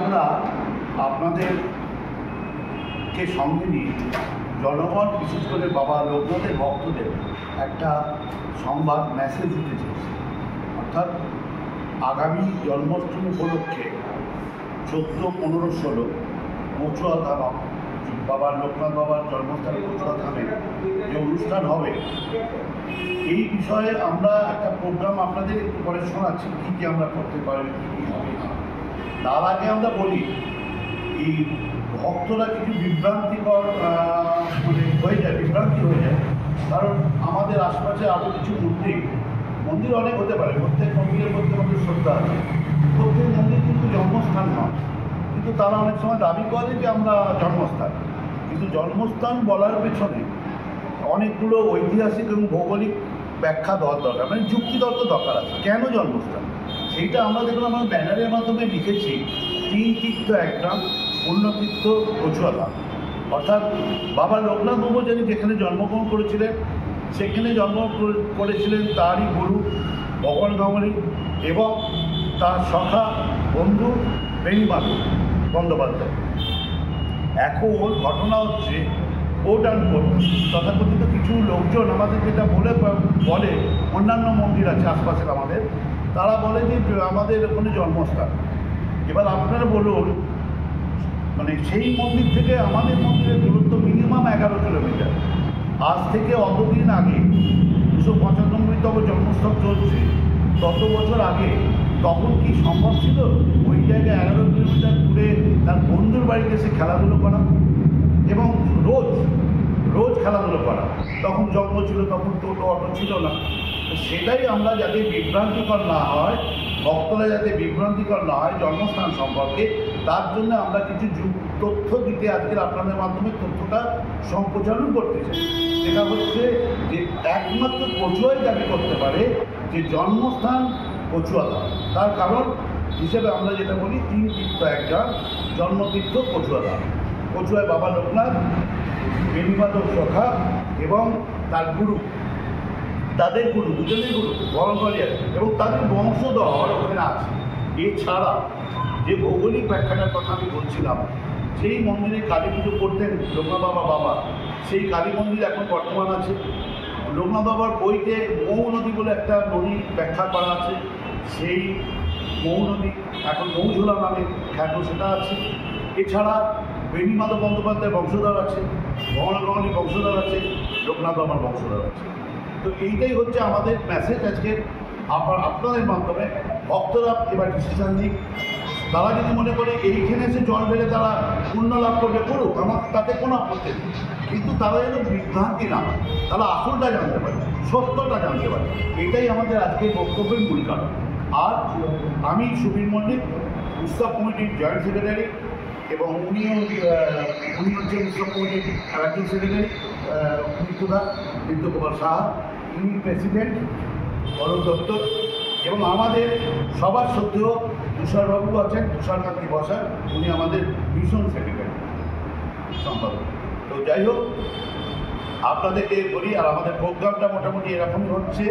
আমরা আপনাদেরকে সঙ্গে নিয়ে জনগণ, বিশেষ করে বাবা লোকনাথের ভক্তদের একটা সংবাদ মেসেজ দিতে চেয়েছি। অর্থাৎ আগামী জন্মাষ্টমী উপলক্ষে 14, 15, 16 কচুয়া ধাম, বাবা লোকনাথ বাবার জন্মস্থানে কচুয়া ধামে যে অনুষ্ঠান হবে, এই বিষয়ে আমরা একটা প্রোগ্রাম আপনাদের একটু পরে শোনাচ্ছি, কী কী আমরা করতে পারি, কী কী হবে না। তার আগে আমরা বলি, এই ভক্তরা কিছু বিভ্রান্তিকর বিভ্রান্তি হয়ে যায়। কারণ আমাদের আশপাশে আরও কিছু মন্দির অনেক হতে পারে, প্রত্যেক মন্দিরের মধ্যে আমাদের শ্রদ্ধা আছে, প্রত্যেক মন্দির কিন্তু জন্মস্থান নয়। কিন্তু তারা অনেক সময় দাবি করে যে আমরা জন্মস্থান, কিন্তু জন্মস্থান বলার পেছনে অনেকগুলো ঐতিহাসিক এবং ভৌগোলিক ব্যাখ্যা দেওয়ার দরকার, মানে যুক্তিতর্ক দরকার আছে কেন জন্মস্থান। সেইটা আমরা দেখুন, আমরা ব্যানারের মাধ্যমে লিখেছি 3 তীর্থ 1 গ্রাম, পুণ্যতীর্থ কচুয়া ধাম। অর্থাৎ বাবা লোকনাথ ব্রহ্মচারী যেখানে জন্মগ্রহণ করেছিলেন, সেখানে জন্ম করেছিলেন তারই গুরু ভগবান গাঙ্গুলি এবং তার সখা বন্ধু বেণীমাধব বন্দ্যোপাধ্যায়। এখন ঘটনা হচ্ছে, কোট অ্যান্ড কোট তথাকথিত কিছু লোকজন আমাদের যেটা বলে অন্যান্য মন্দির আছে আশপাশের আমাদের, তারা বলে যে আমাদের ওখানে জন্মস্থান। এবার আপনারা বলুন, মানে সেই মন্দির থেকে আমাদের মন্দিরের দূরত্ব মিনিমাম 11 কিলোমিটার। আজ থেকে অতদিন আগে 295তম জন্মোৎসব চলছে, তত বছর আগে তখন কি সম্ভব ছিল ওই জায়গায় 11 কিলোমিটার দূরে তার বন্ধুর বাড়িতে এসে খেলাধুলো করা এবং রোজ খেলাধুলো করা? তখন জন্ম ছিল, তখন টোটো অটো ছিল না। সেটাই আমরা যাতে বিভ্রান্তিকর না হয়, ভক্তরা যাতে বিভ্রান্তিকর না হয় জন্মস্থান সম্পর্কে, তার জন্য আমরা কিছু তথ্য দিতে আজকের আপনাদের মাধ্যমে তথ্যটা সম্প্রচারণ করতে চাই। সেটা হচ্ছে যে একমাত্র কচুয়াই দাবি করতে পারে যে জন্মস্থান কচুয়া ধাম। তার কারণ হিসেবে আমরা যেটা বলি 3 তীর্থ 1 গ্রাম, জন্মতীর্থ কচুয়া ধাম। কচুয়ায় বাবা লোকনাথ, বেণীমাধব সখা এবং তার গুরু, তাদের গুরু, দুজনের গুরু বরঙ্গলিয়ার এবং তাদের বংশধর ওখানে আছে। এছাড়া যে ভৌগোলিক ব্যাখ্যাটার কথা আমি বলছিলাম, সেই মন্দিরে কালী পুজো করতেন লোকনাথ বাবা, সেই কালী মন্দির এখন বর্তমান আছে। লোকনাথ বাবার বইতে মৌ নদী বলে একটা নদী ব্যাখ্যা করা আছে, সেই মৌ নদী এখন মৌঝোলা নামে খ্যাত, সেটা আছে। এছাড়া বেণীমাধব বন্দ্যোপাধ্যায়ের বংশধর আছে, গাঙ্গুলি বংশধর আছে, লোকনাথ বাবার বংশধর আছে। তো এইটাই হচ্ছে আমাদের মেসেজ আজকে আপনাদের মাধ্যমে। ভক্তরা এবার ডিসিশন নিক, তারা যদি মনে করে এইখানে এসে জল ঢেলে তারা পুণ্য লাভ করবে, করুক, আমার তাতে কোনো আপত্তি নেই। কিন্তু তারা যেন বিভ্রান্তি না হয়, তারা আসলটা জানতে পারে, সত্যটা জানতে পারে। এটাই আমাদের আজকের বক্তব্যের মূল কারণ। আর আমি সুবীর মল্লিক, উৎসব কমিটির জয়েন্ট সেক্রেটারি, এবং উনি হচ্ছে উৎসব কমিটির অ্যাক্টিং সেক্রেটারি নিত্যকুমার সাহা, ইনি প্রেসিডেন্ট অরূপ দত্ত, এবং আমাদের সবার সত্ত্বেও তুষারবাবু আছেন, তুষারকান্তি বসাক, উনি আমাদের মিশন সেক্রেটারি সম্পাদক। তো যাই হোক, আপনাদেরকে বলি, আর আমাদের প্রোগ্রামটা মোটামুটি এরকমই হচ্ছে।